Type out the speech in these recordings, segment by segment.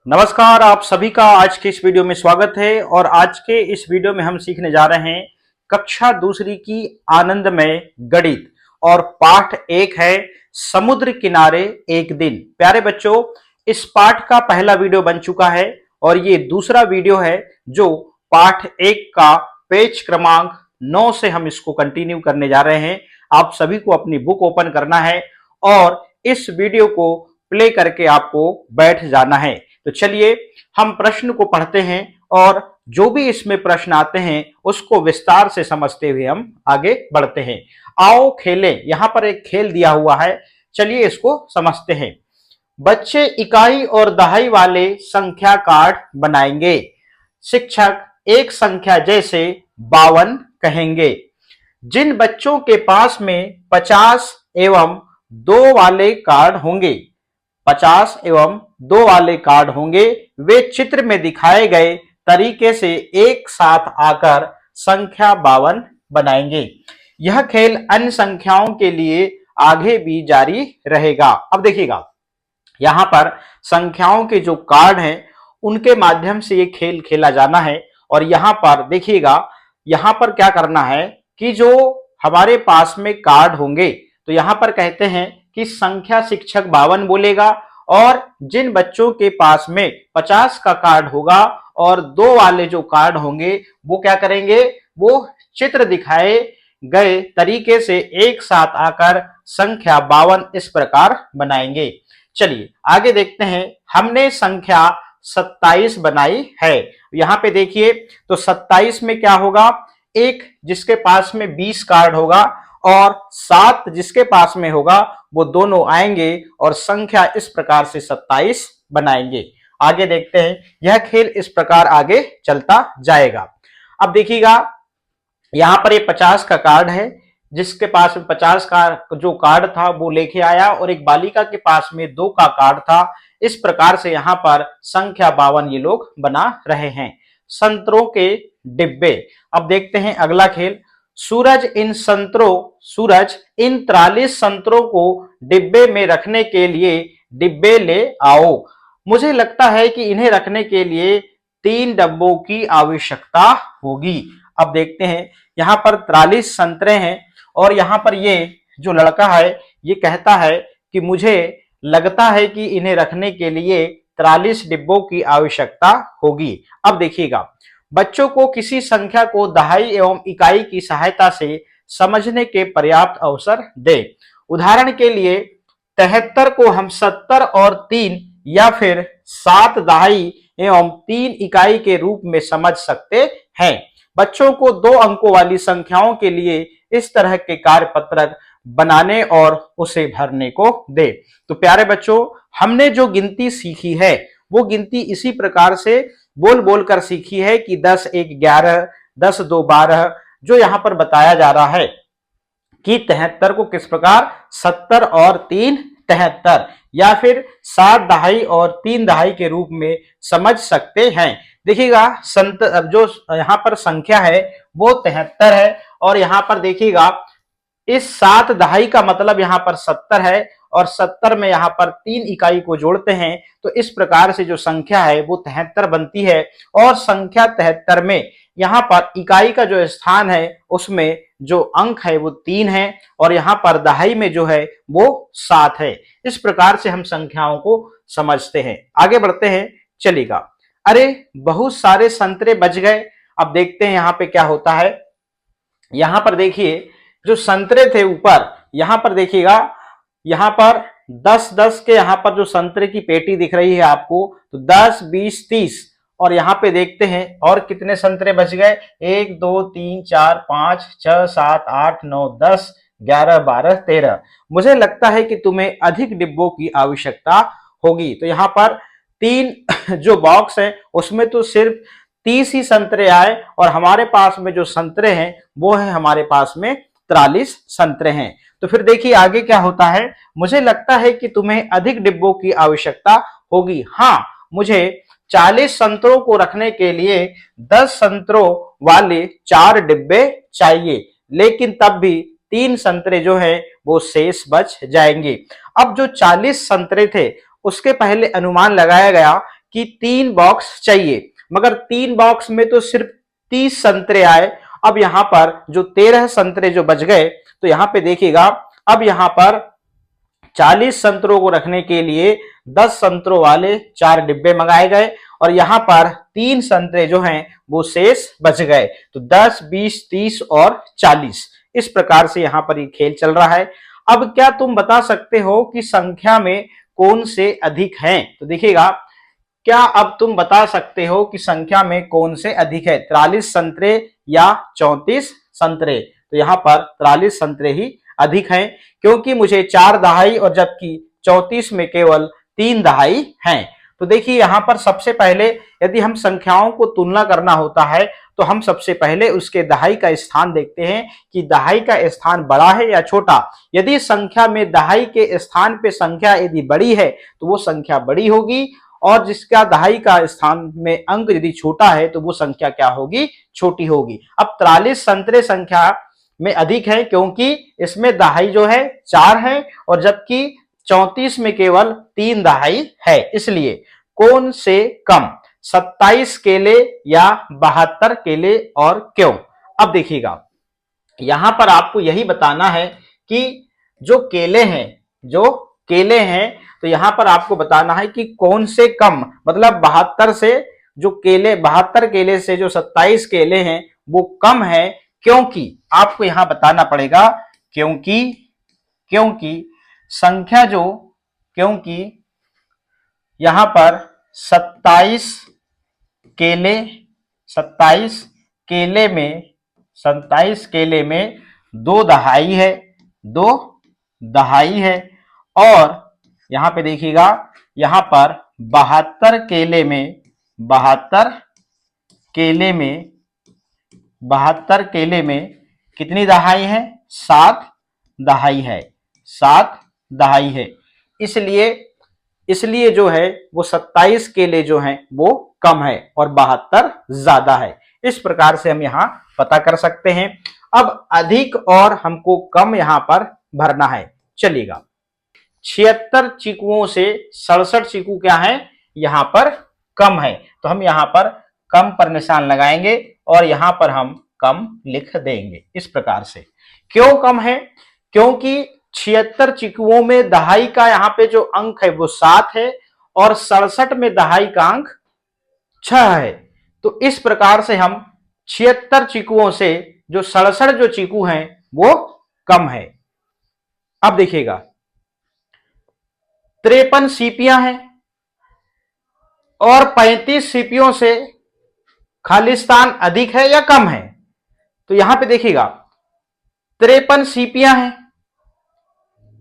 नमस्कार, आप सभी का आज के इस वीडियो में स्वागत है। और आज के इस वीडियो में हम सीखने जा रहे हैं कक्षा दूसरी की आनंदमय गणित और पाठ एक है समुद्र किनारे एक दिन। प्यारे बच्चों, इस पाठ का पहला वीडियो बन चुका है और ये दूसरा वीडियो है जो पाठ एक का पेज क्रमांक 9 से हम इसको कंटिन्यू करने जा रहे हैं। आप सभी को अपनी बुक ओपन करना है और इस वीडियो को प्ले करके आपको बैठ जाना है। तो चलिए हम प्रश्न को पढ़ते हैं और जो भी इसमें प्रश्न आते हैं उसको विस्तार से समझते हुए हम आगे बढ़ते हैं। आओ खेलें। यहां पर एक खेल दिया हुआ है, चलिए इसको समझते हैं। बच्चे इकाई और दहाई वाले संख्या कार्ड बनाएंगे। शिक्षक एक संख्या जैसे 52 कहेंगे। जिन बच्चों के पास में 50 एवं 2 वाले कार्ड होंगे, 50 एवं 2 वाले कार्ड होंगे, वे चित्र में दिखाए गए तरीके से एक साथ आकर संख्या 52 बनाएंगे। यह खेल अन्य संख्याओं के लिए आगे भी जारी रहेगा। अब देखिएगा, यहां पर संख्याओं के जो कार्ड हैं उनके माध्यम से ये खेल खेला जाना है। और यहां पर देखिएगा, यहां पर क्या करना है कि जो हमारे पास में कार्ड होंगे, तो यहां पर कहते हैं कि संख्या शिक्षक 52 बोलेगा और जिन बच्चों के पास में 50 का कार्ड होगा और 2 वाले जो कार्ड होंगे वो क्या करेंगे, वो चित्र दिखाए गए तरीके से एक साथ आकर संख्या 52 इस प्रकार बनाएंगे। चलिए आगे देखते हैं। हमने संख्या 27 बनाई है। यहां पे देखिए, तो 27 में क्या होगा, एक जिसके पास में 20 कार्ड होगा और 7 जिसके पास में होगा, वो दोनों आएंगे और संख्या इस प्रकार से 27 बनाएंगे। आगे देखते हैं, यह खेल इस प्रकार आगे चलता जाएगा। अब देखिएगा, यहां पर ये 50 का कार्ड है, जिसके पास में 50 का जो कार्ड था वो लेके आया और एक बालिका के पास में 2 का कार्ड था। इस प्रकार से यहां पर संख्या 52 ये लोग बना रहे हैं। संतरों के डिब्बे। अब देखते हैं अगला खेल। सूरज इन 43 संतरों को डिब्बे में रखने के लिए डिब्बे ले आओ। मुझे लगता है कि इन्हें रखने के लिए 3 डब्बों की आवश्यकता होगी। अब देखते हैं, यहां पर 43 संतरे हैं और यहां पर ये जो लड़का है ये कहता है कि मुझे लगता है कि इन्हें रखने के लिए 43 डिब्बों की आवश्यकता होगी। अब देखिएगा, बच्चों को किसी संख्या को दहाई एवं इकाई की सहायता से समझने के पर्याप्त अवसर दे। उदाहरण के लिए 73 को हम 70 और 3 या फिर 7 दहाई एवं 3 इकाई के रूप में समझ सकते हैं। बच्चों को 2 अंकों वाली संख्याओं के लिए इस तरह के कार्यपत्रक बनाने और उसे भरने को दे। तो प्यारे बच्चों, हमने जो गिनती सीखी है वो गिनती इसी प्रकार से बोल बोल कर सीखी है कि 10 1 11, 10 2 12। जो यहां पर बताया जा रहा है कि 73 को किस प्रकार 70 और 3 73 या फिर 7 दहाई और 3 दहाई के रूप में समझ सकते हैं। देखिएगा, जो यहां पर संख्या है वो 73 है और यहां पर देखिएगा इस 7 दहाई का मतलब यहां पर 70 है और 70 में यहां पर 3 इकाई को जोड़ते हैं तो इस प्रकार से जो संख्या है वो 73 बनती है। और संख्या 73 में यहां पर इकाई का जो स्थान है उसमें जो अंक है वो 3 है और यहां पर दहाई में जो है वो 7 है। इस प्रकार से हम संख्याओं को समझते हैं। आगे बढ़ते हैं, चलिएगा। अरे बहुत सारे संतरे बच गए। अब देखते हैं यहां पे क्या होता है। यहां पर देखिए, जो संतरे थे ऊपर, यहां पर देखिएगा, यहां पर 10-10 के यहां पर जो संतरे की पेटी दिख रही है आपको, तो 10 20 30। और यहां पे देखते हैं और कितने संतरे बच गए, 1 2 3 4 5 6 7 8 9 10 11 12 13। मुझे लगता है कि तुम्हें अधिक डिब्बों की आवश्यकता होगी। तो यहां पर 3 जो बॉक्स है उसमें तो सिर्फ 30 ही संतरे आए और हमारे पास में जो संतरे हैं वो है हमारे पास में 43 संतरे हैं। तो फिर देखिए आगे क्या होता है। मुझे लगता है कि तुम्हें अधिक डिब्बों की आवश्यकता होगी। हाँ, मुझे 40 संतरों को रखने के लिए 10 संतरों वाले 4 डिब्बे चाहिए, लेकिन तब भी 3 संतरे जो है वो शेष बच जाएंगे। अब जो 40 संतरे थे उसके पहले अनुमान लगाया गया कि 3 बॉक्स चाहिए, मगर 3 बॉक्स में तो सिर्फ 30 संतरे आए। अब यहां पर जो 13 संतरे जो बच गए, तो यहां पे देखिएगा अब यहां पर 40 संतरों को रखने के लिए 10 संतरों वाले 4 डिब्बे मंगाए गए और यहां पर 3 संतरे जो हैं वो शेष बच गए। तो 10, 20, 30 और 40 इस प्रकार से यहां पर ये खेल चल रहा है। अब क्या तुम बता सकते हो कि संख्या में कौन से अधिक हैं? तो देखिएगा, क्या अब तुम बता सकते हो कि संख्या में कौन से अधिक है, 43 संतरे या 34 संतरे? तो यहां पर 43 संतरे ही अधिक हैं, क्योंकि मुझे 4 दहाई और जबकि 34 में केवल 3 दहाई हैं। तो देखिए यहां पर सबसे पहले यदि हम संख्याओं को तुलना करना होता है तो हम सबसे पहले उसके दहाई का स्थान देखते हैं कि दहाई का स्थान बड़ा है या छोटा। यदि संख्या में दहाई के स्थान पे संख्या यदि बड़ी है तो वो संख्या बड़ी होगी, और जिसका दहाई का स्थान में अंक यदि छोटा है तो वो संख्या क्या होगी, छोटी होगी। अब 43 संतरे संख्या में अधिक है क्योंकि इसमें दहाई जो है 4 है और जबकि 34 में केवल 3 दहाई है। इसलिए कौन से कम, 27 केले या 72 केले, और क्यों? अब देखिएगा, यहां पर आपको यही बताना है कि जो केले हैं तो यहां पर आपको बताना है कि कौन से कम, मतलब 72 से जो केले 72 केले से जो 27 केले हैं वो कम है। क्योंकि आपको यहां बताना पड़ेगा क्योंकि संख्या जो क्योंकि यहां पर 27 केले 27 केले में 27 केले में 2 दहाई है और यहां पे देखिएगा यहां पर 72 केले में 72 केले में कितनी दहाई है, 7 दहाई है, 7 दहाई है। इसलिए जो है वो 27 केले जो हैं वो कम है और 72 ज्यादा है। इस प्रकार से हम यहां पता कर सकते हैं। अब अधिक और हमको कम यहां पर भरना है। चलिएगा, 76 चीकुओं से 67 चीकू क्या है, यहां पर कम है, तो हम यहां पर कम पर निशान लगाएंगे और यहां पर हम कम लिख देंगे इस प्रकार से। क्यों कम है? क्योंकि 76 चीकुओं में दहाई का यहां पे जो अंक है वो 7 है और 67 में दहाई का अंक 6 है। तो इस प्रकार से हम 76 चीकुओं से जो 67 जो चीकू हैं वो कम है। अब देखिएगा, 53 सीपियां हैं और 35 सीपियों से खालिस्तान अधिक है या कम है? तो यहां पे देखिएगा 53 सीपियां हैं,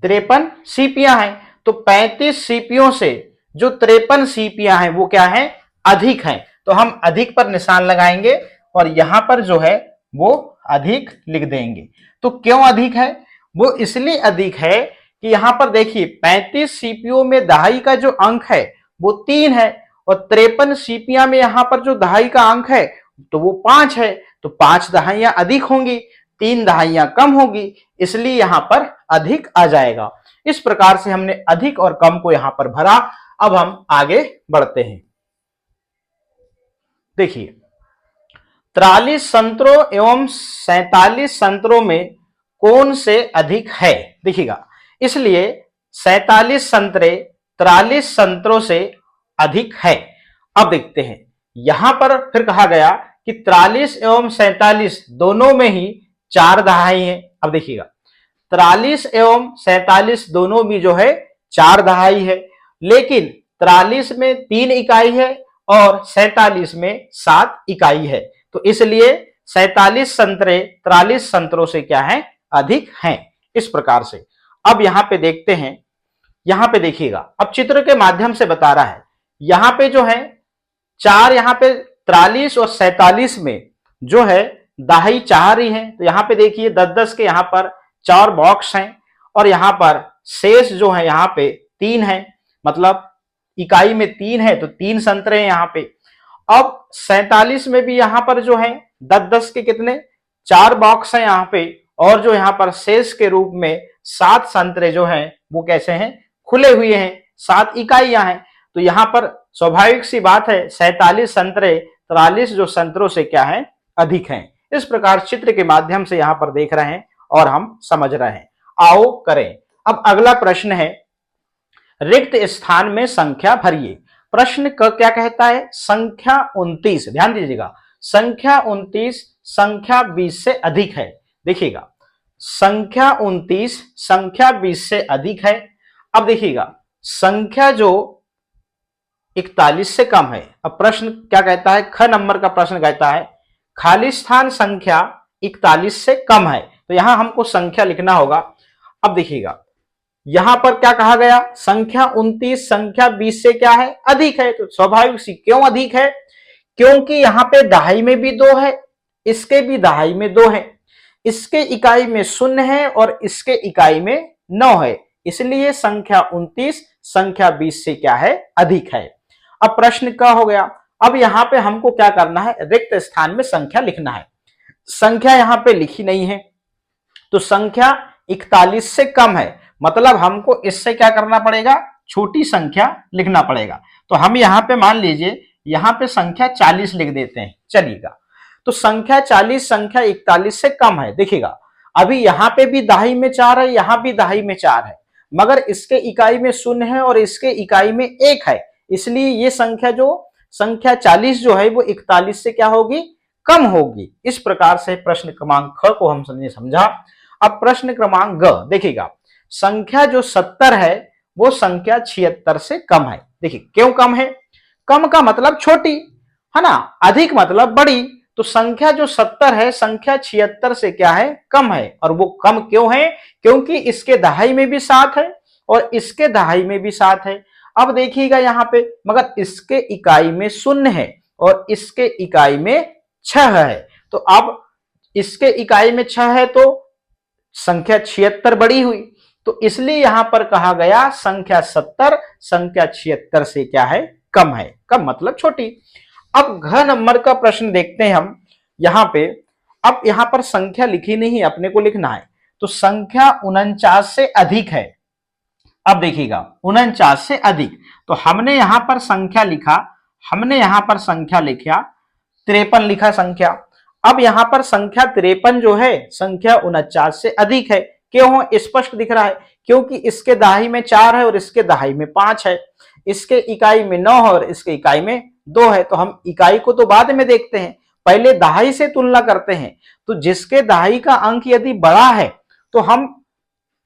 53 सीपियां हैं, तो 35 सीपियों से जो 53 सीपियां हैं वो क्या है, अधिक हैं। तो हम अधिक पर निशान लगाएंगे और यहां पर जो है वो अधिक लिख देंगे। तो क्यों अधिक है? वो इसलिए अधिक है कि यहां पर देखिए 35 सीपियों में दहाई का जो अंक है वो 3 है और 53 सीपियां में यहां पर जो दहाई का अंक है तो वो 5 है। तो 5 दहाइयां अधिक होंगी, 3 दहाइयां कम होगी, इसलिए यहां पर अधिक आ जाएगा। इस प्रकार से हमने अधिक और कम को यहां पर भरा। अब हम आगे बढ़ते हैं। देखिए, 43 संतरों एवं 47 संतरों में कौन से अधिक है? देखिएगा, इसलिए 47 संतरे 43 संतरों से अधिक है। अब देखते हैं, यहां पर फिर कहा गया कि 43 एवं 47 दोनों में ही 4 दहाई है। अब देखिएगा, 43 एवं 47 दोनों भी जो है 4 दहाई है, लेकिन 43 में 3 इकाई है और 47 में 7 इकाई है। तो इसलिए 47 संतरे 43 संतरों से क्या है, अधिक हैं। इस प्रकार से अब यहां पे देखते हैं, यहां पे देखिएगा, अब चित्र के माध्यम से बता रहा है। यहां पे जो है 4, यहां पे 43 और 47 में जो है दहाई 4 ही है। तो यहां पे देखिए 10-10 के यहां पर 4 बॉक्स हैं और यहां पर शेष जो है यहां पे 3 है, मतलब इकाई में 3 है तो 3 संतरे हैं यहां पे। अब 47 में भी यहां पर जो है 10-10 के कितने 4 बॉक्स हैं यहां पे, और जो यहां पर शेष के रूप में 7 संतरे जो हैं वो कैसे हैं, खुले हुए हैं, 7 इकाइयां हैं। तो यहां पर स्वाभाविक सी बात है 47 संतरे 43 जो संतरों से क्या है अधिक हैं। इस प्रकार चित्र के माध्यम से यहां पर देख रहे हैं और हम समझ रहे हैं। आओ करें। अब अगला प्रश्न है रिक्त स्थान में संख्या भरिए। प्रश्न क्या कहता है, संख्या 29, ध्यान दीजिएगा, संख्या 29 संख्या 20 से अधिक है। देखिएगा संख्या 29 संख्या 20 से अधिक है। अब देखिएगा संख्या जो 41 से कम है। अब प्रश्न क्या कहता है, ख नंबर का प्रश्न कहता है खाली स्थान संख्या 41 से कम है। तो यहां हमको संख्या लिखना होगा। अब देखिएगा यहां पर क्या कहा गया, संख्या 29 संख्या 20 से क्या है अधिक है। तो स्वाभाविक सी क्यों अधिक है, क्योंकि यहां पे दहाई में भी 2 है, इसके भी दहाई में 2 है, इसके इकाई में 0 है और इसके इकाई में 9 है, इसलिए संख्या 29 संख्या 20 से क्या है अधिक है। अब प्रश्न क्या हो गया, अब यहां पे हमको क्या करना है, रिक्त स्थान में संख्या लिखना है। संख्या यहां पे लिखी नहीं है तो संख्या 41 से कम है, मतलब हमको इससे क्या करना पड़ेगा, छोटी संख्या लिखना पड़ेगा। तो हम यहां पे मान लीजिए यहां पे संख्या 40 लिख देते हैं, चलिएगा। तो संख्या 40 संख्या 41 से कम है। देखिएगा अभी यहां पे भी दहाई में 4 है, यहां भी दहाई में 4 है, मगर इसके इकाई में 0 है और इसके इकाई में 1 है, इसलिए ये संख्या जो संख्या 40 जो है वो 41 से क्या होगी, कम होगी। इस प्रकार से प्रश्न क्रमांक ख को हम समझा। अब प्रश्न क्रमांक ग देखिएगा, संख्या जो 70 है वो संख्या 76 से कम है। देखिए क्यों कम है, कम का मतलब छोटी है ना, अधिक मतलब बड़ी। तो संख्या जो 70 है संख्या 76 से क्या है कम है। और वो कम क्यों है, क्योंकि इसके दहाई में भी 7 है और इसके दहाई में भी 7 है। अब देखिएगा यहां पे मगर इसके इकाई में 0 है और इसके इकाई में 6 है। तो अब इसके इकाई में 6 है तो संख्या 76 बड़ी हुई, तो इसलिए यहां पर कहा गया संख्या 70 संख्या 76 से क्या है कम है। कम मतलब छोटी। अब घ नंबर का प्रश्न देखते हैं हम यहां पे। अब यहां पर संख्या लिखी नहीं, अपने को लिखना है। तो संख्या 49 से अधिक है। अब देखिएगा 49 से अधिक, तो हमने यहां पर संख्या लिखा, हमने यहां पर संख्या लिखा 53 लिखा संख्या। अब यहां पर संख्या 53 जो है संख्या 49 से अधिक है। क्यों हो, स्पष्ट दिख रहा है, क्योंकि इसके दहाई में 4 है और इसके दहाई में 5 है, इसके इकाई में 9 है और इसके इकाई में 2 है। तो हम इकाई को तो बाद में देखते हैं, पहले दहाई से तुलना करते हैं। तो जिसके दहाई का अंक यदि बड़ा है तो हम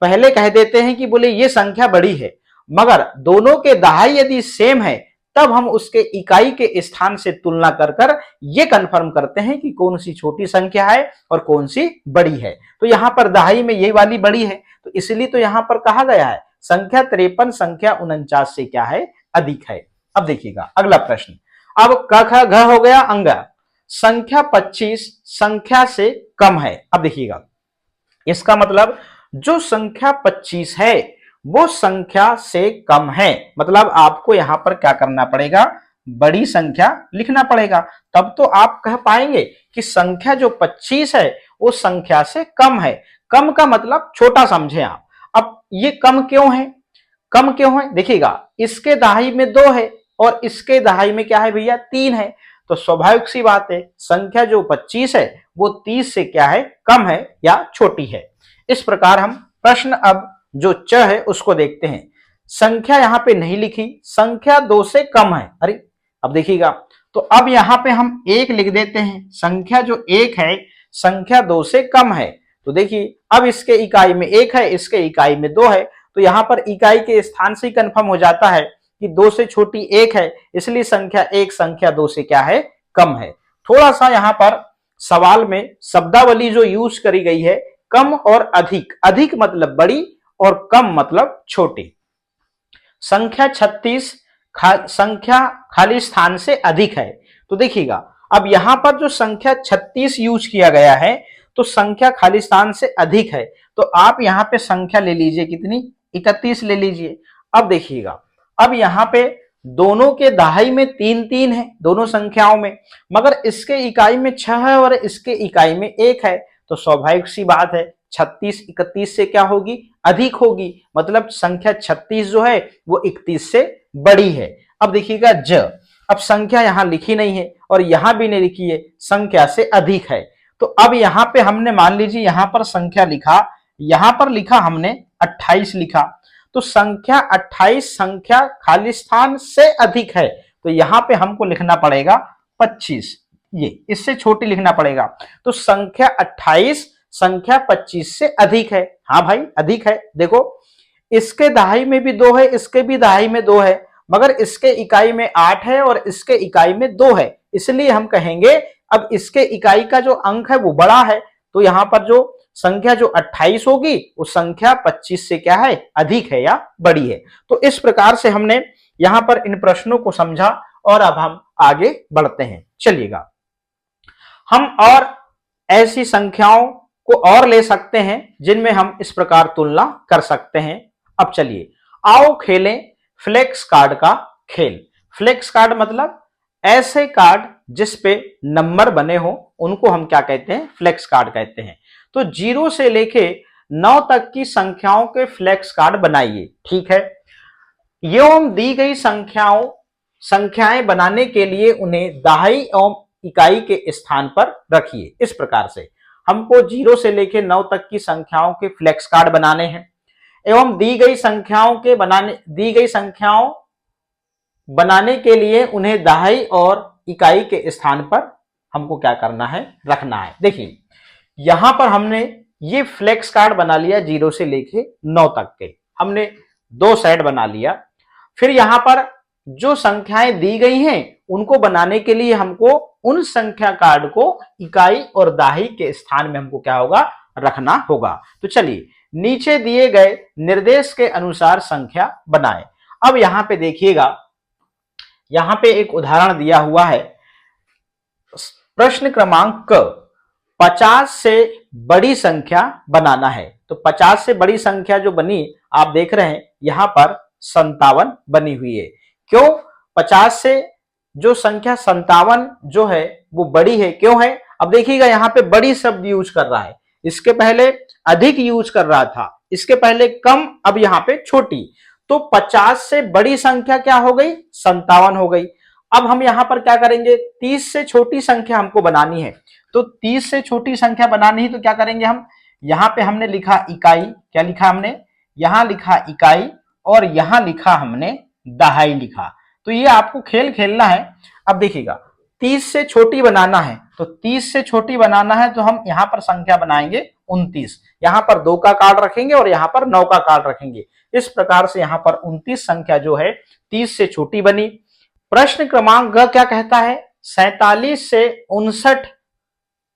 पहले कह देते हैं कि बोले ये संख्या बड़ी है, मगर दोनों के दहाई यदि सेम है तब हम उसके इकाई के स्थान से तुलना कर कर ये कंफर्म करते हैं कि कौन सी छोटी संख्या है और कौन सी बड़ी है। तो यहां पर दहाई में ये वाली बड़ी है, तो इसलिए तो यहां पर कहा गया है संख्या 53 संख्या 49 से क्या है अधिक है। अब देखिएगा अगला प्रश्न। अब क ख घ हो गया अंग। संख्या 25 संख्या से कम है। अब देखिएगा इसका मतलब जो संख्या 25 है वो संख्या से कम है, मतलब आपको यहां पर क्या करना पड़ेगा, बड़ी संख्या लिखना पड़ेगा, तब तो आप कह पाएंगे कि संख्या जो 25 है वो संख्या से कम है। कम का मतलब छोटा समझे आप। अब ये कम क्यों है, कम क्यों है, देखिएगा इसके दहाई में 2 है और इसके दहाई में क्या है भैया 3 है। तो स्वाभाविक सी बात है संख्या जो 25 है वो 30 से क्या है कम है या छोटी है। इस प्रकार हम प्रश्न अब जो च है उसको देखते हैं। संख्या यहां पे नहीं लिखी, संख्या 2 से कम है। अरे अब देखिएगा, तो अब यहां पे हम 1 लिख देते हैं। संख्या जो 1 है संख्या 2 से कम है। तो देखिए अब इसके इकाई में 1 है, इसके इकाई में 2 है, तो यहां पर इकाई के स्थान से ही कंफर्म हो जाता है कि 2 से छोटी 1 है, इसलिए संख्या 1 संख्या 2 से क्या है कम है। थोड़ा सा यहां पर सवाल में शब्दावली जो यूज करी गई है कम और अधिक, अधिक मतलब बड़ी और कम मतलब छोटी। संख्या 36 संख्या खाली स्थान से अधिक है। तो देखिएगा अब यहां पर जो संख्या 36 यूज किया गया है तो संख्या खाली स्थान से अधिक है, तो आप यहां पे संख्या ले लीजिए कितनी, 31 ले लीजिए। अब देखिएगा अब यहां पे दोनों के दहाई में 3-3 है दोनों संख्याओं में, मगर इसके इकाई में 6 है और इसके इकाई में 1 है। तो स्वाभाविक सी बात है 36 31 से क्या होगी अधिक होगी, मतलब संख्या 36 जो है वो 31 से बड़ी है। अब देखिएगा ज, अब संख्या यहां लिखी नहीं है और यहां भी नहीं लिखी है, संख्या से अधिक है। तो अब यहां पे हमने मान लीजिए यहां पर संख्या लिखा, यहां पर लिखा हमने 28 लिखा, तो संख्या 28 संख्या खाली स्थान से अधिक है, तो यहां पे हमको लिखना पड़ेगा 25, ये इससे छोटी लिखना पड़ेगा। तो संख्या 28 संख्या 25 से अधिक है। हाँ भाई अधिक है। देखो इसके दहाई में भी 2 है, इसके भी दहाई में 2 है, मगर इसके इकाई में 8 है और इसके इकाई में 2 है, इसलिए हम कहेंगे अब इसके इकाई का जो अंक है वो बड़ा है। तो यहां पर जो संख्या जो 28 होगी वो संख्या 25 से क्या है, अधिक है या बड़ी है। तो इस प्रकार से हमने यहां पर इन प्रश्नों को समझा और अब हम आगे बढ़ते हैं। चलिएगा हम और ऐसी संख्याओं को और ले सकते हैं जिनमें हम इस प्रकार तुलना कर सकते हैं। अब चलिए आओ खेलें फ्लेक्स कार्ड का खेल। फ्लेक्स कार्ड मतलब ऐसे कार्ड जिस पे नंबर बने हो उनको हम क्या कहते हैं, फ्लेक्स कार्ड कहते हैं। तो 0 से लेके 9 तक की संख्याओं के फ्लेक्स कार्ड बनाइए। ठीक है, एवं दी गई संख्याएं बनाने के लिए उन्हें दहाई एवं इकाई के स्थान पर रखिए। इस प्रकार से हमको 0 से लेके 9 तक की संख्याओं के फ्लेक्स कार्ड बनाने हैं एवं दी गई संख्याओं बनाने के लिए उन्हें दहाई और इकाई के स्थान पर हमको क्या करना है, रखना है। देखिए यहां पर हमने ये फ्लेक्स कार्ड बना लिया 0 से लेके 9 तक के, हमने 2 सेट बना लिया। फिर यहां पर जो संख्याएं दी गई हैं उनको बनाने के लिए हमको उन संख्या कार्ड को इकाई और दहाई के स्थान में हमको क्या होगा, रखना होगा। तो चलिए नीचे दिए गए निर्देश के अनुसार संख्या बनाएं। अब यहां पे देखिएगा, यहां पे एक उदाहरण दिया हुआ है, प्रश्न क्रमांक 50 से बड़ी संख्या बनाना है। तो 50 से बड़ी संख्या जो बनी आप देख रहे हैं यहां पर 57 बनी हुई है। क्यों 50 से जो संख्या 57 जो है वो बड़ी है, क्यों है? अब देखिएगा यहां पे बड़ी शब्द यूज कर रहा है, इसके पहले अधिक यूज कर रहा था, इसके पहले कम, अब यहां पे छोटी। तो 50 से बड़ी संख्या क्या हो गई, 57 हो गई। अब हम यहां पर क्या करेंगे, 30 से छोटी संख्या हमको बनानी है। तो 30 से छोटी संख्या बनानी है तो क्या करेंगे हम, यहां पे हमने लिखा इकाई, क्या लिखा हमने, यहां लिखा इकाई और यहां लिखा हमने दहाई लिखा। तो ये आपको खेल खेलना है। अब देखिएगा 30 से छोटी बनाना है, तो 30 से छोटी बनाना है तो हम यहां पर संख्या बनाएंगे 29, यहां पर 2 का कार्ड रखेंगे और यहां पर 9 का कार्ड रखेंगे। इस प्रकार से यहां पर 29 संख्या जो है 30 से छोटी बनी। प्रश्न क्रमांक ग क्या कहता है, 47 से 59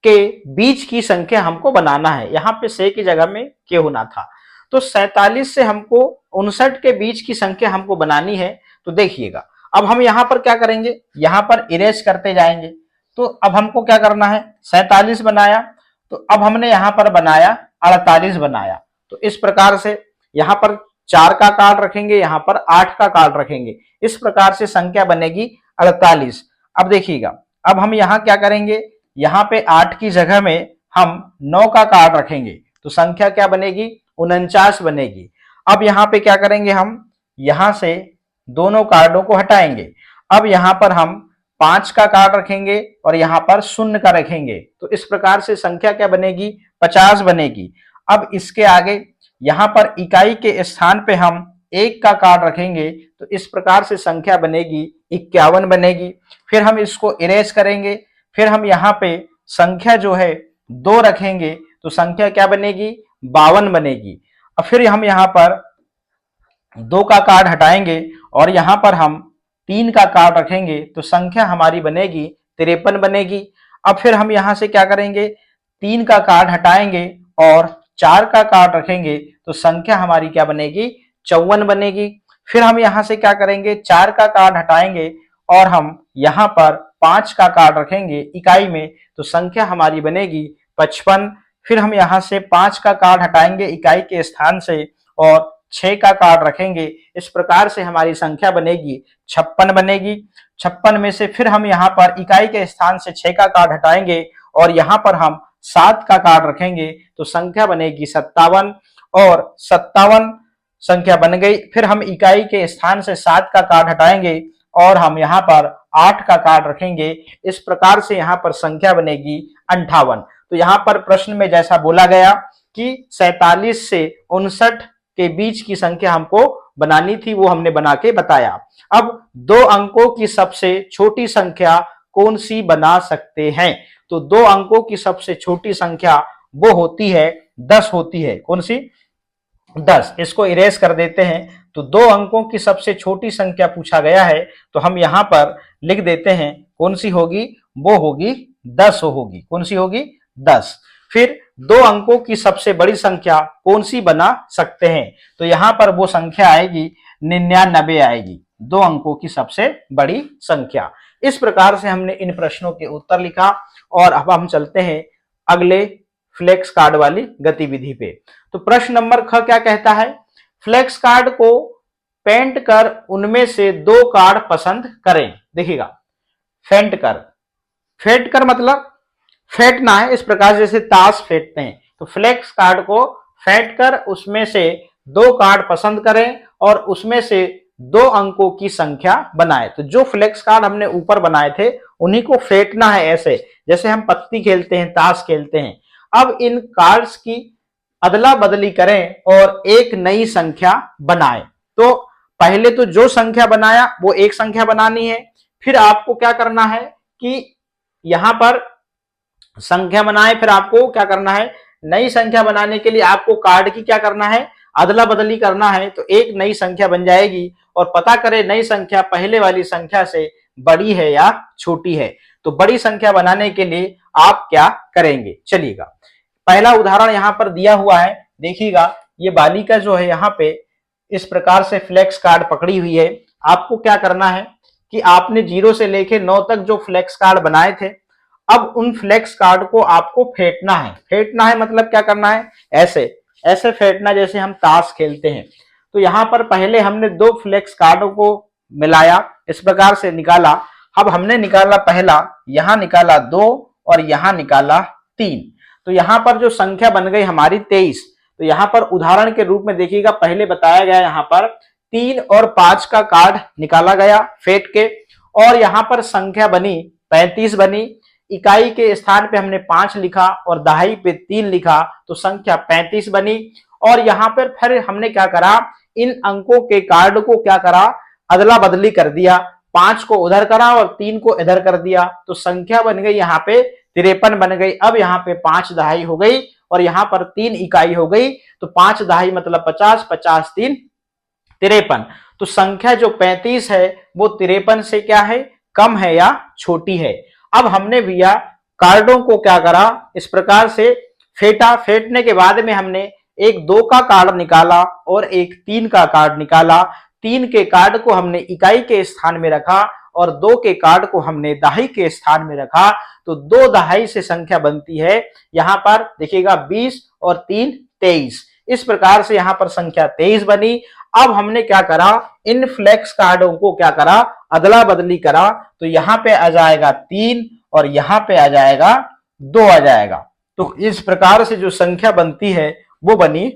के बीच की संख्या हमको बनाना है। यहां पे से की जगह में के होना था, तो 47 से हमको 59 के बीच की संख्या हमको बनानी है। तो देखिएगा अब हम यहां पर क्या करेंगे, यहां पर इरेज करते जाएंगे। तो अब हमको क्या करना है, 47 बनाया, तो अब हमने यहां पर बनाया 48 बनाया। तो इस प्रकार से यहां पर 4 का कार्ड रखेंगे, यहां पर 8 का कार्ड रखेंगे, इस प्रकार से संख्या बनेगी 48। अब देखिएगा अब हम यहां क्या करेंगे, यहां पे 8 की जगह में हम 9 का कार्ड रखेंगे, तो संख्या क्या बनेगी, 49 बनेगी। अब यहां पे क्या करेंगे, हम यहां से दोनों कार्डों को हटाएंगे। अब यहां पर हम 5 का कार्ड रखेंगे और यहां पर 0 का रखेंगे, तो इस प्रकार से संख्या क्या बनेगी, 50 बनेगी। अब इसके आगे यहां पर इकाई के स्थान पे हम 1 का कार्ड रखेंगे, तो इस प्रकार से संख्या बनेगी 51 बनेगी। फिर हम इसको इरेज करेंगे, फिर हम यहाँ पे संख्या जो है 2 रखेंगे, तो संख्या क्या बनेगी, 52 बनेगी। और फिर हम यहाँ पर 2 का कार्ड हटाएंगे और यहाँ पर हम 3 का कार्ड रखेंगे, तो संख्या हमारी बनेगी 53 बनेगी। अब फिर हम यहाँ से क्या करेंगे, 3 का कार्ड हटाएंगे और 4 का कार्ड रखेंगे, तो संख्या हमारी क्या बनेगी, 54 बनेगी। फिर हम यहाँ से क्या करेंगे, 4 का कार्ड हटाएंगे और हम यहाँ पर 5 का कार्ड रखेंगे इकाई में, तो संख्या हमारी बनेगी 55। फिर हम यहाँ से 5 का कार्ड हटाएंगे इकाई के स्थान से और 6 का कार्ड रखेंगे, इस प्रकार से हमारी संख्या बनेगी 56 बनेगी। 56 में से फिर हम यहाँ पर इकाई के स्थान से 6 का कार्ड हटाएंगे और यहाँ पर हम 7 का कार्ड रखेंगे, तो संख्या बनेगी 57 और 57 संख्या बन गई। फिर हम इकाई के स्थान से 7 का कार्ड हटाएंगे और हम यहाँ पर 8 का कार्ड रखेंगे। इस प्रकार से यहाँ पर संख्या बनेगी 58। तो यहाँ पर प्रश्न में जैसा बोला गया कि 47 से 59 के बीच की संख्या हमको बनानी थी, वो हमने बना के बताया। अब 2 अंकों की सबसे छोटी संख्या कौन सी बना सकते हैं? तो 2 अंकों की सबसे छोटी संख्या वो होती है 10 होती है। कौन सी? 10। इसको इरेज कर देते हैं। तो 2 अंकों की सबसे छोटी संख्या पूछा गया है, तो हम यहां पर लिख देते हैं कौन सी होगी? वो होगी 10 होगी। कौन सी होगी? 10। फिर 2 अंकों की सबसे बड़ी संख्या कौन सी बना सकते हैं? तो यहां पर वो संख्या आएगी 99 आएगी, 2 अंकों की सबसे बड़ी संख्या। इस प्रकार से हमने इन प्रश्नों के उत्तर लिखा और अब हम चलते हैं अगले फ्लेक्स कार्ड वाली गतिविधि पे। तो प्रश्न नंबर ख क्या कहता है? फ्लेक्स कार्ड को पेंट कर उनमें से 2 कार्ड पसंद करें। देखिएगा, फेंट कर, फेंट कर मतलब फेंटना है, इस प्रकार जैसे ताश फेंटते हैं। तो फ्लेक्स कार्ड को फेंट कर उसमें से 2 कार्ड पसंद करें और उसमें से 2 अंकों की संख्या बनाए। तो जो फ्लेक्स कार्ड हमने ऊपर बनाए थे उन्हीं को फेंटना है, ऐसे जैसे हम पत्ती खेलते हैं, ताश खेलते हैं। अब इन कार्ड्स की अदला बदली करें और एक नई संख्या बनाएं। तो पहले तो जो संख्या बनाया वो एक संख्या बनानी है, फिर आपको क्या करना है कि यहां पर संख्या बनाए, फिर आपको क्या करना है? नई संख्या बनाने के लिए आपको कार्ड की क्या करना है? अदला बदली करना है। तो एक नई संख्या बन जाएगी और पता करें नई संख्या पहले वाली संख्या से बड़ी है या छोटी है। तो बड़ी संख्या बनाने के लिए आप क्या करेंगे? चलिएगा, पहला उदाहरण यहां पर दिया हुआ है। देखिएगा, ये बालिका जो है यहाँ पे इस प्रकार से फ्लेक्स कार्ड पकड़ी हुई है। आपको क्या करना है कि आपने 0 से लेके 9 तक जो फ्लेक्स कार्ड बनाए थे, अब उन फ्लेक्स कार्ड को आपको फेंटना है। फेंटना है मतलब क्या करना है? ऐसे ऐसे फेंटना जैसे हम ताश खेलते हैं। तो यहाँ पर पहले हमने 2 फ्लेक्स कार्डों को मिलाया, इस प्रकार से निकाला। अब हमने निकाला पहला, यहां निकाला 2 और यहां निकाला 3। तो यहां पर जो संख्या बन गई हमारी 23। तो यहां पर उदाहरण के रूप में देखिएगा, पहले बताया गया यहां पर 3 और 5 का कार्ड निकाला गया फेंट के, और यहां पर संख्या बनी 35 बनी। इकाई के स्थान पे हमने 5 लिखा और दहाई पे 3 लिखा, तो संख्या 35 बनी। और यहां पर फिर हमने क्या करा? इन अंकों के कार्ड को क्या करा? अदला बदली कर दिया। 5 को उधर करा और 3 को इधर कर दिया, तो संख्या बन गई यहाँ पे 53 बन गई। अब यहाँ पे 5 दहाई हो गई और यहाँ पर 3 इकाई हो गई। तो 5 दहाई मतलब 50, 50 3 53। तो संख्या जो 35 है वो 53 से क्या है? कम है या छोटी है। अब हमने भैया कार्डों को क्या करा? इस प्रकार से फेंटा। फेंटने के बाद में हमने एक 2 का कार्ड निकाला और एक 3 का कार्ड निकाला। 3 के कार्ड को हमने इकाई के स्थान में रखा और 2 के कार्ड को हमने दहाई के स्थान में रखा। तो 2 दहाई से संख्या बनती है यहां पर देखिएगा 20 और 3 23। इस प्रकार से यहां पर संख्या 23 बनी। अब हमने क्या करा? इन फ्लेक्स कार्डों को क्या करा? अदला बदली करा। तो यहां पे आ जाएगा 3 और यहां पे आ जाएगा 2 आ जाएगा। तो इस प्रकार से जो संख्या बनती है वो बनी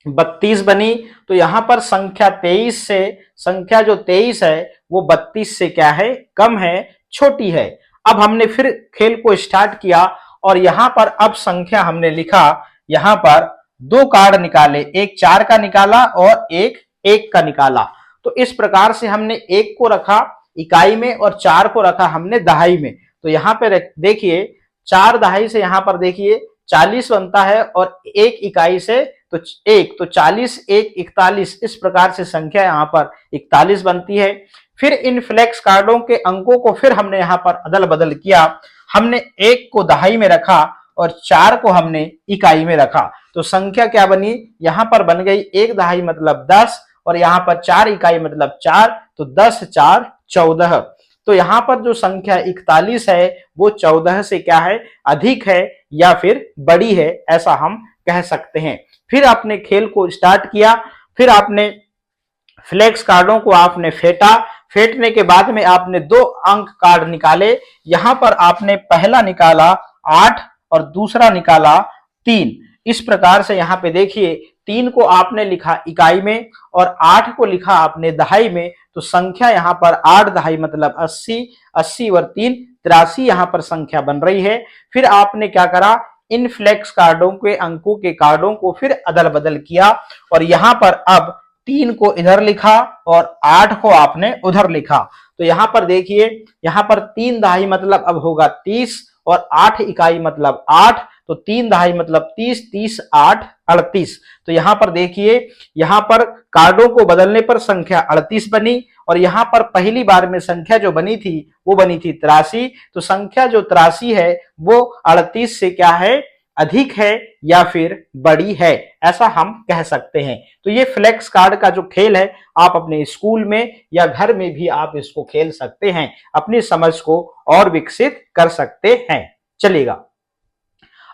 32 बनी। तो यहां पर संख्या 23 से, संख्या जो 23 है वो 32 से क्या है? कम है, छोटी है। अब हमने फिर खेल को स्टार्ट किया और यहां पर अब संख्या हमने लिखा, यहां पर 2 कार्ड निकाले, एक 4 का निकाला और एक 1 का निकाला। तो इस प्रकार से हमने 1 को रखा इकाई में और 4 को रखा हमने दहाई में। तो यहाँ पे देखिए 4 दहाई से यहाँ पर देखिए 40 बनता है और 1 इकाई से तो 1, तो 40 1 41। इस प्रकार से संख्या यहाँ पर 41 बनती है। फिर इन फ्लेक्स कार्डों के अंकों को फिर हमने यहाँ पर अदल बदल किया। हमने 1 को दहाई में रखा और 4 को हमने इकाई में रखा। तो संख्या क्या बनी? यहाँ पर बन गई 1 दहाई मतलब 10 और यहाँ पर 4 इकाई मतलब 4, तो 10 4 14। तो यहाँ पर जो संख्या 41 है वो 14 से क्या है? अधिक है या फिर बड़ी है, ऐसा हम कह सकते हैं। फिर आपने खेल को स्टार्ट किया, फिर आपने फ्लेक्स कार्डों को आपने फेंटा। फेंटने के बाद में आपने 2 अंक कार्ड निकाले। यहां पर आपने पहला निकाला 8 और दूसरा निकाला 3। इस प्रकार से यहाँ पे देखिए 3 को आपने लिखा इकाई में और 8 को लिखा आपने दहाई में, तो संख्या यहाँ पर 8 दहाई मतलब 80, 80 और 3 83 यहाँ पर संख्या बन रही है। फिर आपने क्या करा, इन फ्लेक्स कार्डों के अंकों के कार्डों को फिर अदल बदल किया और यहाँ पर अब 3 को इधर लिखा और 8 को आपने उधर लिखा। तो यहाँ पर देखिए, यहाँ पर 3 दहाई मतलब अब होगा 30 और 8 इकाई मतलब 8, तो 3 दहाई मतलब 30, 30 8 38। तो यहाँ पर देखिए, यहाँ पर कार्डों को बदलने पर संख्या 38 बनी और यहाँ पर पहली बार में संख्या जो बनी थी वो बनी थी 83। तो संख्या जो 83 है वो 38 से क्या है, अधिक है या फिर बड़ी है, ऐसा हम कह सकते हैं। तो ये फ्लेक्स कार्ड का जो खेल है आप अपने स्कूल में या घर में भी आप इसको खेल सकते हैं, अपनी समझ को और विकसित कर सकते हैं। चलेगा,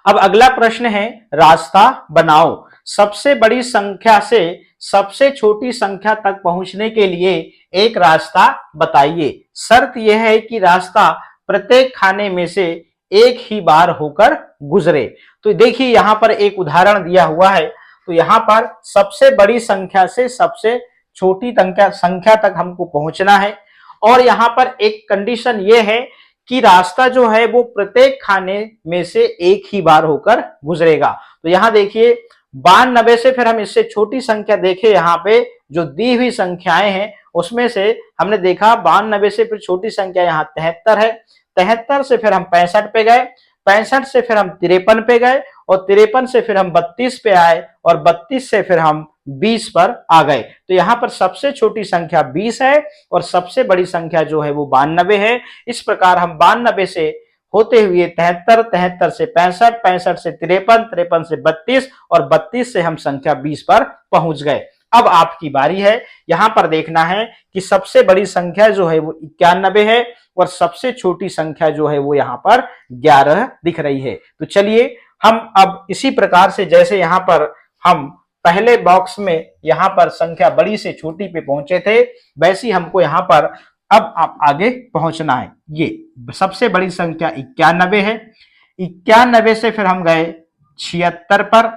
अब अगला प्रश्न है, रास्ता बनाओ। सबसे बड़ी संख्या से सबसे छोटी संख्या तक पहुंचने के लिए एक रास्ता बताइए। शर्त यह है कि रास्ता प्रत्येक खाने में से एक ही बार होकर गुजरे। तो देखिए यहाँ पर एक उदाहरण दिया हुआ है, तो यहाँ पर सबसे बड़ी संख्या से सबसे छोटी संख्या तक हमको पहुंचना है और यहाँ पर एक कंडीशन ये है कि रास्ता जो है वो प्रत्येक खाने में से एक ही बार होकर गुजरेगा। तो यहाँ देखिए 92 से फिर हम इससे छोटी संख्या देखें, यहाँ पे जो दी हुई संख्याएं हैं उसमें से हमने देखा 92 से फिर छोटी संख्या यहाँ 73 है, 73 से फिर हम 65 पे गए, 65 से फिर हम 53 पे गए और 53 से फिर हम 32 पे आए और 32 से फिर हम 20 पर आ गए। तो यहाँ पर सबसे छोटी संख्या 20 है और सबसे बड़ी संख्या जो है वो 92 है। इस प्रकार हम 92 से होते हुए 73, 73 से 65, 65 से 53, 53 से 32 और 32 से हम संख्या 20 पर पहुंच गए। अब आपकी बारी है, यहां पर देखना है कि सबसे बड़ी संख्या जो है वो 91 है और सबसे छोटी संख्या जो है वो यहाँ पर 11 दिख रही है। तो चलिए हम अब इसी प्रकार से जैसे यहाँ पर हम पहले बॉक्स में यहाँ पर संख्या बड़ी से छोटी पे पहुंचे थे, वैसी हमको यहाँ पर अब आप आगे पहुंचना है। ये सबसे बड़ी संख्या 91 है, 91 से फिर हम गए 76 पर,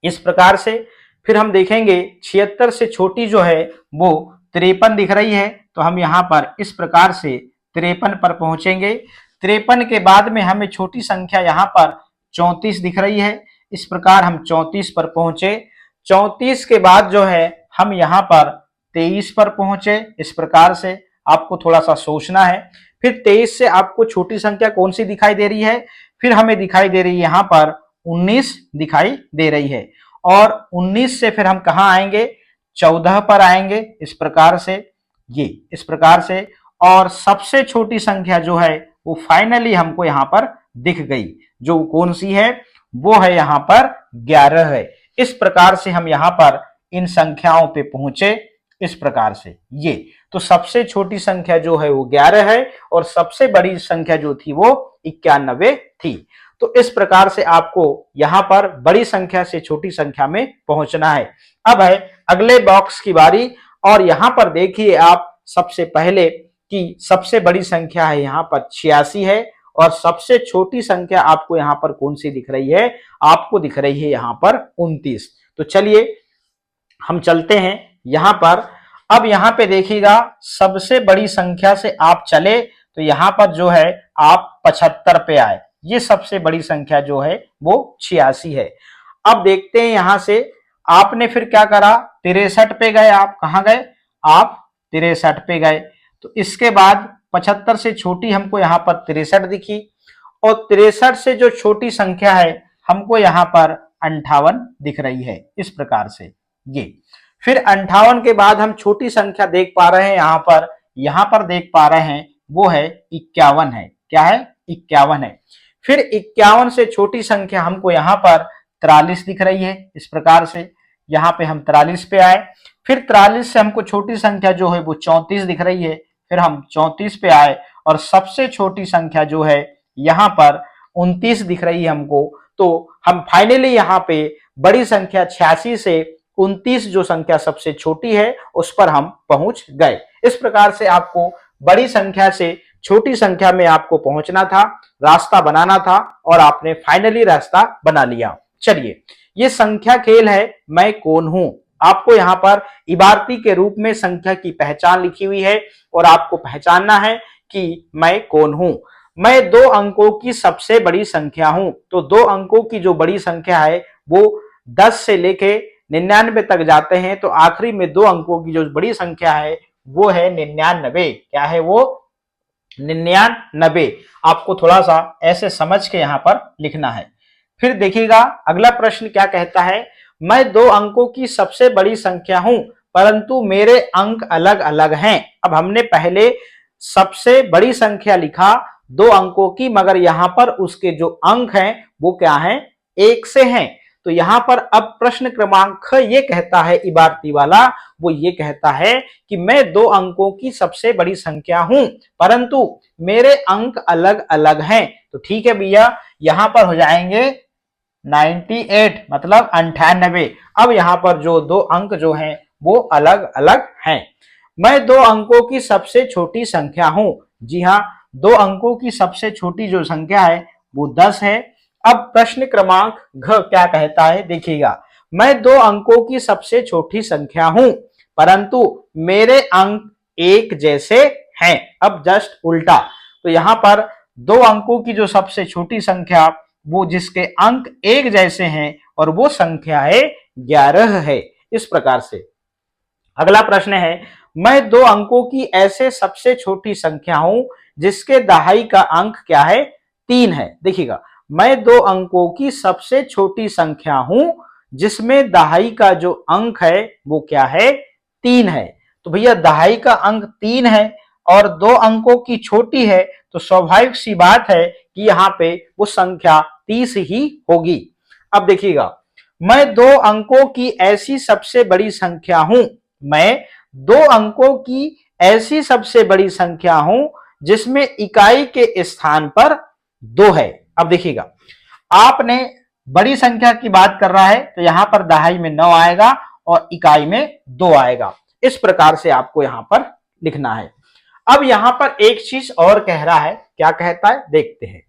इस प्रकार से फिर हम देखेंगे 76 से छोटी जो है वो 53 दिख रही है, तो हम यहाँ पर इस प्रकार से 53 पर पहुंचेंगे। 53 के बाद में हमें छोटी संख्या यहाँ पर 34 दिख रही है, इस प्रकार हम 34 पर पहुंचे। 34 के बाद जो है हम यहाँ पर 23 पर पहुंचे, इस प्रकार से आपको थोड़ा सा सोचना है। फिर 23 से आपको छोटी संख्या कौन सी दिखाई दे रही है, फिर हमें दिखाई दे रही है यहाँ पर 19 दिखाई दे रही है और 19 से फिर हम कहाँ आएंगे, 14 पर आएंगे, इस प्रकार से, ये इस प्रकार से। और सबसे छोटी संख्या जो है वो फाइनली हमको यहाँ पर दिख गई, जो कौन सी है, वो है यहाँ पर 11 है। इस प्रकार से हम यहाँ पर इन संख्याओं पे पहुंचे, इस प्रकार से। ये तो सबसे छोटी संख्या जो है वो 11 है और सबसे बड़ी संख्या जो थी वो 91 थी। तो इस प्रकार से आपको यहां पर बड़ी संख्या से छोटी संख्या में पहुंचना है। अब है अगले बॉक्स की बारी और यहां पर देखिए आप सबसे पहले कि सबसे बड़ी संख्या है यहाँ पर 86 है और सबसे छोटी संख्या आपको यहाँ पर कौन सी दिख रही है, आपको दिख रही है यहाँ पर 29। तो चलिए हम चलते हैं यहाँ पर। अब यहाँ पे देखिएगा सबसे बड़ी संख्या से आप चले तो यहाँ पर जो है आप 75 पे आए, ये सबसे बड़ी संख्या जो है वो 86 है। अब देखते हैं यहां से आपने फिर क्या करा, 63 पे गए, आप कहां गए, आप 63 पे गए। तो इसके बाद 75 से छोटी हमको यहाँ पर 63 दिखी और 63 से जो छोटी संख्या है हमको यहाँ पर 58 दिख रही है, इस प्रकार से। ये फिर 58 के बाद हम छोटी संख्या देख पा रहे हैं, यहाँ पर देख पा रहे हैं वो है 51 है। क्या है, 51 है। फिर 51 से छोटी संख्या हमको यहाँ पर 43 दिख रही है, इस प्रकार से। यहाँ पे हम 43 पे आए। फिर 43 से हमको छोटी संख्या जो है वो 34 दिख रही है, फिर हम 34 पे आए और सबसे छोटी संख्या जो है यहाँ पर 29 दिख रही है हमको। तो हम फाइनली यहाँ पे बड़ी संख्या 86 से 29 जो संख्या सबसे छोटी है उस पर हम पहुंच गए। इस प्रकार से आपको बड़ी संख्या से छोटी संख्या में आपको पहुंचना था, रास्ता बनाना था और आपने फाइनली रास्ता बना लिया। चलिए ये संख्या खेल है मैं कौन हूं। आपको यहाँ पर इबारती के रूप में संख्या की पहचान लिखी हुई है और आपको पहचानना है कि मैं कौन हूं। मैं 2 अंकों की सबसे बड़ी संख्या हूं। तो 2 अंकों की जो बड़ी संख्या है वो 10 से लेके 99 तक जाते हैं, तो आखिरी में 2 अंकों की जो बड़ी संख्या है वो है 99। क्या है वो? 99। आपको थोड़ा सा ऐसे समझ के यहां पर लिखना है। फिर देखिएगा अगला प्रश्न क्या कहता है, मैं 2 अंकों की सबसे बड़ी संख्या हूं परंतु मेरे अंक अलग अलग हैं। अब हमने पहले सबसे बड़ी संख्या लिखा 2 अंकों की, मगर यहां पर उसके जो अंक हैं वो क्या हैं? 1 से हैं। तो यहां पर अब प्रश्न क्रमांक ख ये कहता है, इबारती वाला वो ये कहता है कि मैं 2 अंकों की सबसे बड़ी संख्या हूं परंतु मेरे अंक अलग अलग हैं। तो ठीक है भैया, यहां पर हो जाएंगे 98 मतलब 98। अब यहां पर जो 2 अंक जो हैं वो अलग अलग हैं। मैं 2 अंकों की सबसे छोटी संख्या हूं। जी हां, 2 अंकों की सबसे छोटी जो संख्या है वो 10 है। अब प्रश्न क्रमांक घ क्या कहता है, देखिएगा, मैं 2 अंकों की सबसे छोटी संख्या हूं परंतु मेरे अंक एक जैसे हैं। अब जस्ट उल्टा, तो यहां पर 2 अंकों की जो सबसे छोटी संख्या वो जिसके अंक एक जैसे हैं और वो संख्या है 11 है। इस प्रकार से अगला प्रश्न है, मैं 2 अंकों की ऐसे सबसे छोटी संख्या हूं जिसके दहाई का अंक क्या है? 3 है। देखिएगा, मैं 2 अंकों की सबसे छोटी संख्या हूं जिसमें दहाई का जो अंक है वो क्या है? 3 है। तो भैया दहाई का अंक 3 है और 2 अंकों की छोटी है, तो स्वाभाविक सी बात है कि यहाँ पे वो संख्या 30 ही होगी। अब देखिएगा, मैं 2 अंकों की ऐसी सबसे बड़ी संख्या हूं। मैं 2 अंकों की ऐसी सबसे बड़ी संख्या हूं जिसमें इकाई के स्थान पर 2 है। अब देखिएगा, आपने बड़ी संख्या की बात कर रहा है तो यहां पर दहाई में 9 आएगा और इकाई में 2 आएगा। इस प्रकार से आपको यहां पर लिखना है। अब यहां पर एक चीज और कह रहा है, क्या कहता है देखते हैं।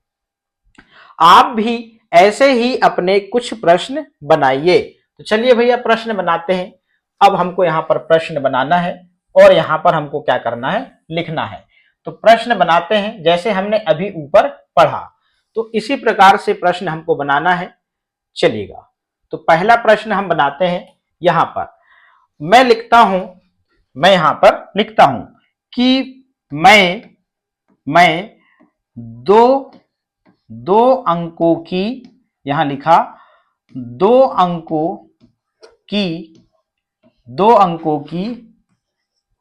आप भी ऐसे ही अपने कुछ प्रश्न बनाइए। तो चलिए भैया प्रश्न बनाते हैं। अब हमको यहां पर प्रश्न बनाना है और यहां पर हमको क्या करना है? लिखना है। तो प्रश्न बनाते हैं जैसे हमने अभी ऊपर पढ़ा, तो इसी प्रकार से प्रश्न हमको बनाना है। चलिएगा, तो पहला प्रश्न हम बनाते हैं। यहां पर मैं लिखता हूं, मैं यहां पर लिखता हूं कि मैं दो अंकों की, यहां लिखा 2 अंकों की 2 अंकों की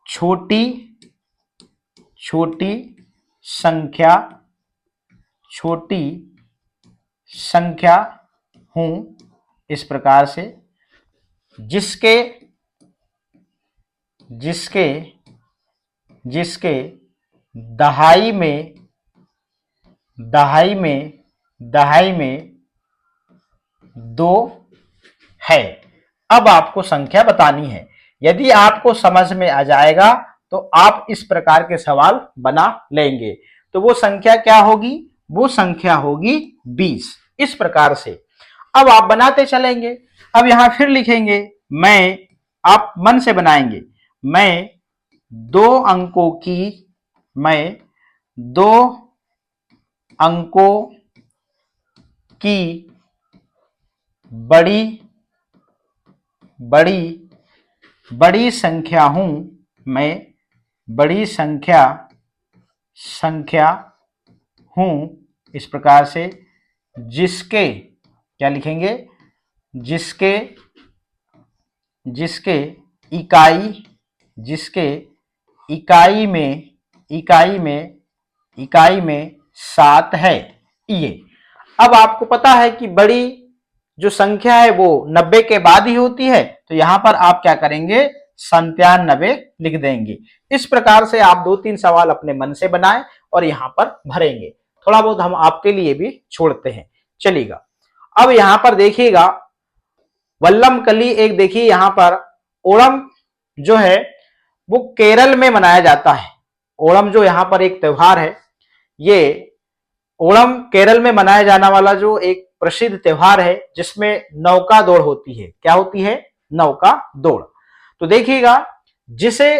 छोटी छोटी संख्या हूं इस प्रकार से, जिसके जिसके जिसके दहाई में 2 है। अब आपको संख्या बतानी है। यदि आपको समझ में आ जाएगा तो आप इस प्रकार के सवाल बना लेंगे। तो वो संख्या क्या होगी? वो संख्या होगी 20। इस प्रकार से अब आप बनाते चलेंगे। अब यहां फिर लिखेंगे, मैं, आप मन से बनाएंगे, मैं 2 अंकों की बड़ी संख्या हूं। मैं बड़ी संख्या हूं इस प्रकार से, जिसके, क्या लिखेंगे? जिसके इकाई में 7 है। ये अब आपको पता है कि बड़ी जो संख्या है वो 90 के बाद ही होती है, तो यहां पर आप क्या करेंगे? 97 लिख देंगे। इस प्रकार से आप 2-3 सवाल अपने मन से बनाएं और यहां पर भरेंगे। थोड़ा बहुत हम आपके लिए भी छोड़ते हैं। चलिएगा, अब यहां पर देखिएगा, वल्लम कली एक, देखिए यहां पर ओणम जो है वो केरल में मनाया जाता है। ओणम जो यहां पर एक त्योहार है, ये ओणम केरल में मनाया जाने वाला जो एक प्रसिद्ध त्योहार है जिसमें नौका दौड़ होती है। क्या होती है? नौका दौड़। तो देखिएगा, जिसे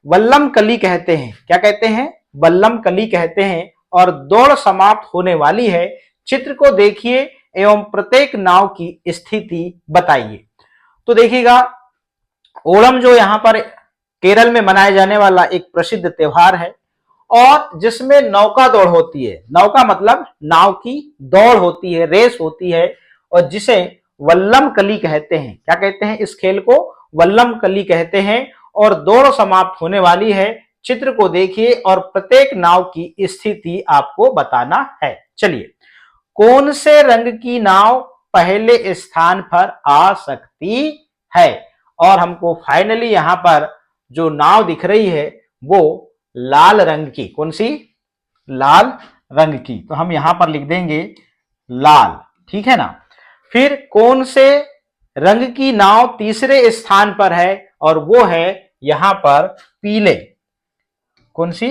वल्लम कली कहते हैं, क्या कहते हैं? वल्लम कली कहते हैं, और दौड़ समाप्त होने वाली है। चित्र को देखिए एवं प्रत्येक नाव की स्थिति बताइए। तो देखिएगा, ओणम जो यहाँ पर केरल में मनाया जाने वाला एक प्रसिद्ध त्योहार है, और जिसमें नौका दौड़ होती है। नौका मतलब नाव की दौड़ होती है, रेस होती है, और जिसे वल्लम कली कहते हैं। क्या कहते हैं? इस खेल को वल्लम कली कहते हैं, और दौड़ समाप्त होने वाली है। चित्र को देखिए और प्रत्येक नाव की स्थिति आपको बताना है। चलिए, कौन से रंग की नाव पहले स्थान पर आ सकती है? और हमको फाइनली यहां पर जो नाव दिख रही है वो लाल रंग की। कौन सी? लाल रंग की। तो हम यहां पर लिख देंगे लाल, ठीक है ना। फिर कौन से रंग की नाव तीसरे स्थान पर है? और वो है यहां पर पीले। कौन सी?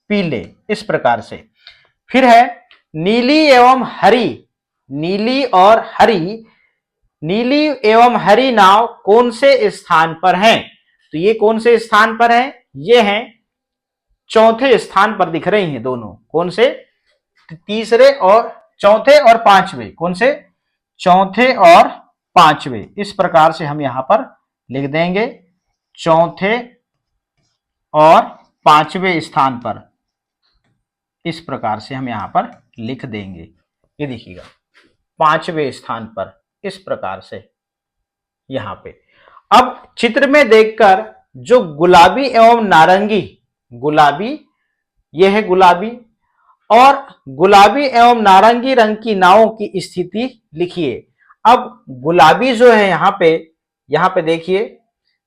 पीले। इस प्रकार से। फिर है नीली एवं हरी। नीली और हरी, नीली एवं हरी नाव कौन से स्थान पर हैं? तो ये कौन से स्थान पर है? ये हैं चौथे स्थान पर दिख रही हैं दोनों। कौन से? तीसरे और चौथे और पांचवे। कौन से? चौथे और पांचवे। इस प्रकार से हम यहां पर लिख देंगे, चौथे और पांचवे स्थान पर। इस प्रकार से हम यहां पर लिख देंगे। ये देखिएगा, पांचवे स्थान पर, इस प्रकार से यहां पे। अब चित्र में देखकर जो गुलाबी एवं नारंगी, गुलाबी, यह है गुलाबी, और गुलाबी एवं नारंगी रंग की नावों की स्थिति लिखिए। अब गुलाबी जो है यहां पे देखिए,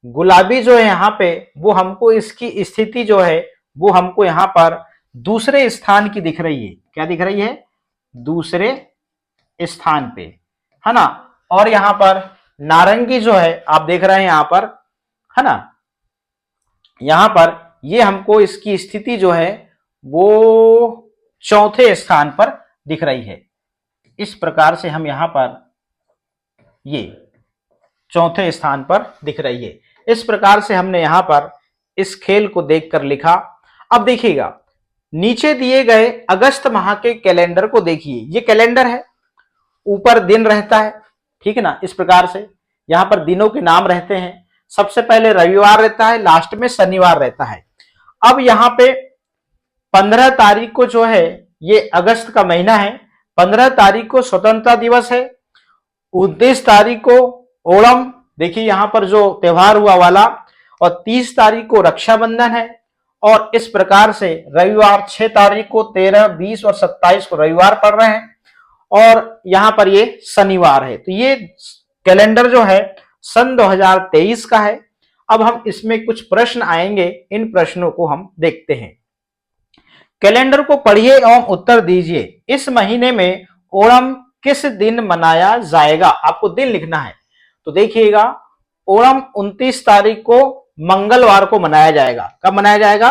गुलाबी जो है यहां पे, वो हमको इसकी स्थिति जो है वो हमको यहां पर दूसरे स्थान की दिख रही है। क्या दिख रही है? दूसरे स्थान पे, है ना। और यहां पर नारंगी जो है आप देख रहे हैं यहां पर, है ना, यहां पर ये हमको इसकी स्थिति जो है वो चौथे स्थान पर दिख रही है। इस प्रकार से हम यहां पर, ये चौथे स्थान पर दिख रही है। इस प्रकार से हमने यहां पर इस खेल को देखकर लिखा। अब देखिएगा, नीचे दिए गए अगस्त माह के कैलेंडर को देखिए। ये कैलेंडर है, ऊपर दिन रहता है, ठीक है ना। इस प्रकार से यहां पर दिनों के नाम रहते हैं। सबसे पहले रविवार रहता है, लास्ट में शनिवार रहता है। अब यहां पे 15 तारीख को जो है, ये अगस्त का महीना है, 15 तारीख को स्वतंत्रता दिवस है। 29 तारीख को ओणम, देखिए यहां पर जो त्योहार हुआ वाला, और 30 तारीख को रक्षाबंधन है। और इस प्रकार से रविवार 6 तारीख को, 13, 20 और 27 को रविवार पड़ रहे हैं, और यहां पर ये शनिवार है। तो ये कैलेंडर जो है सन 2023 का है। अब हम इसमें कुछ प्रश्न आएंगे, इन प्रश्नों को हम देखते हैं। कैलेंडर को पढ़िए एवं उत्तर दीजिए। इस महीने में ओणम किस दिन मनाया जाएगा? आपको दिन लिखना है। तो देखिएगा, ओणम 29 तारीख को मंगलवार को मनाया जाएगा। कब मनाया जाएगा?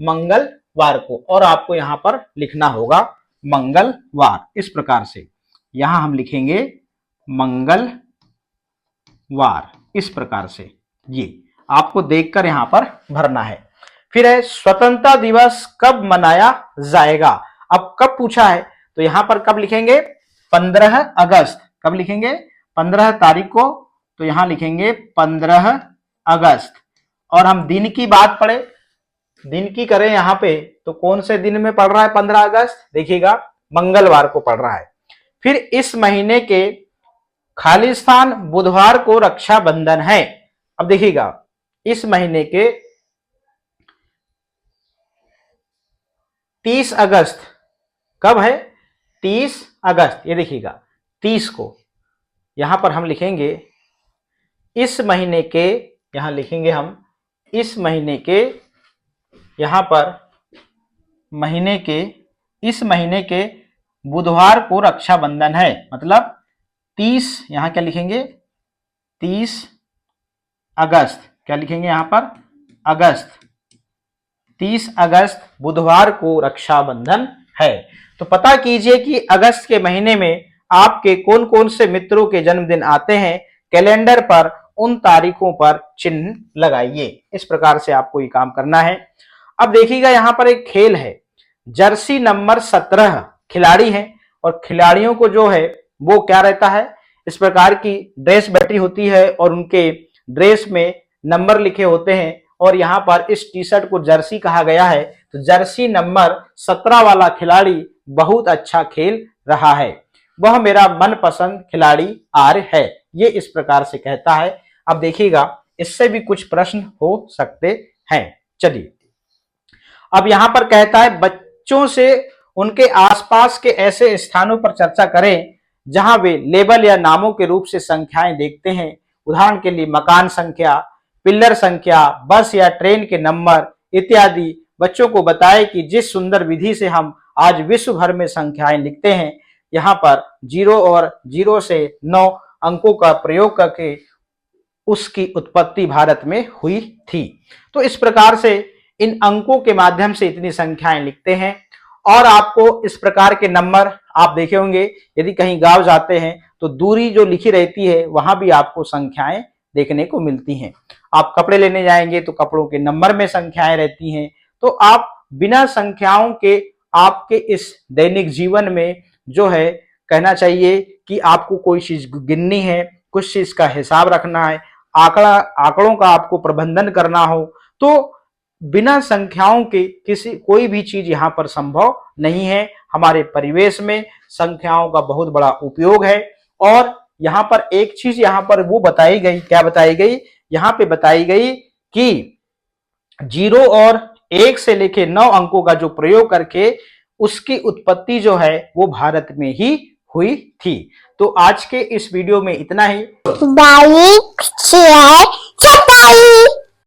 मंगलवार को। और आपको यहां पर लिखना होगा मंगलवार। इस प्रकार से यहां हम लिखेंगे मंगलवार। इस प्रकार से ये आपको देखकर यहां पर भरना है। फिर है स्वतंत्रता दिवस कब मनाया जाएगा? अब कब पूछा है, तो यहां पर कब लिखेंगे? 15 अगस्त। कब लिखेंगे? 15 तारीख को। तो यहां लिखेंगे 15 अगस्त। और हम दिन की बात पढ़े, दिन की करें यहां पे, तो कौन से दिन में पड़ रहा है 15 अगस्त? देखिएगा, मंगलवार को पड़ रहा है। फिर इस महीने के खालिस्तान बुधवार को रक्षाबंधन है। अब देखिएगा, इस महीने के 30 अगस्त कब है? 30 अगस्त। ये देखिएगा 30 को, यहां पर हम लिखेंगे इस महीने के, यहां लिखेंगे हम इस महीने के, यहां पर महीने के, इस महीने के बुधवार को रक्षाबंधन है। मतलब 30, यहां क्या लिखेंगे? 30 अगस्त। क्या लिखेंगे यहां पर? अगस्त। 30 अगस्त बुधवार को रक्षाबंधन है। तो पता कीजिए कि अगस्त के महीने में आपके कौन कौन से मित्रों के जन्मदिन आते हैं, कैलेंडर पर उन तारीखों पर चिन्ह लगाइए। इस प्रकार से आपको ये काम करना है। अब देखिएगा यहाँ पर एक खेल है, जर्सी नंबर 17 खिलाड़ी हैं और खिलाड़ियों को जो है वो क्या रहता है, इस प्रकार की ड्रेस बैठी होती है और उनके ड्रेस में नंबर लिखे होते हैं और यहाँ पर इस टी शर्ट को जर्सी कहा गया है। तो जर्सी नंबर 17 वाला खिलाड़ी बहुत अच्छा खेल रहा है, वह मेरा मनपसंद खिलाड़ी आर्य है, ये इस प्रकार से कहता है। अब देखिएगा इससे भी कुछ प्रश्न हो सकते हैं। चलिए अब यहां पर कहता है बच्चों से उनके आसपास के ऐसे स्थानों पर चर्चा करें जहां वे लेबल या नामों के रूप से संख्याएं देखते हैं। उदाहरण के लिए मकान संख्या, पिल्लर संख्या, बस या ट्रेन के नंबर इत्यादि। बच्चों को बताएं कि जिस सुंदर विधि से हम आज विश्व भर में संख्याएं लिखते हैं, यहाँ पर 0 और 0 से 9 अंकों का प्रयोग करके उसकी उत्पत्ति भारत में हुई थी। तो इस प्रकार से इन अंकों के माध्यम से इतनी संख्याएं लिखते हैं और आपको इस प्रकार के नंबर आप देखे होंगे, यदि कहीं गांव जाते हैं तो दूरी जो लिखी रहती है वहां भी आपको संख्याएं देखने को मिलती हैं। आप कपड़े लेने जाएंगे तो कपड़ों के नंबर में संख्याएं रहती हैं। तो आप बिना संख्याओं के आपके इस दैनिक जीवन में जो है कहना चाहिए कि आपको कोई चीज गिननी है, कुछ चीज का हिसाब रखना है, आंकड़ों का आपको प्रबंधन करना हो, तो बिना संख्याओं के कोई भी चीज यहाँ पर संभव नहीं है। हमारे परिवेश में संख्याओं का बहुत बड़ा उपयोग है। और यहाँ पर एक चीज यहाँ पर वो बताई गई, क्या बताई गई, यहाँ पे बताई गई कि 0 और 1 से लेके 9 अंकों का जो प्रयोग करके उसकी उत्पत्ति जो है वो भारत में ही हुई थी। तो आज के इस वीडियो में इतना ही। Like share subscribe.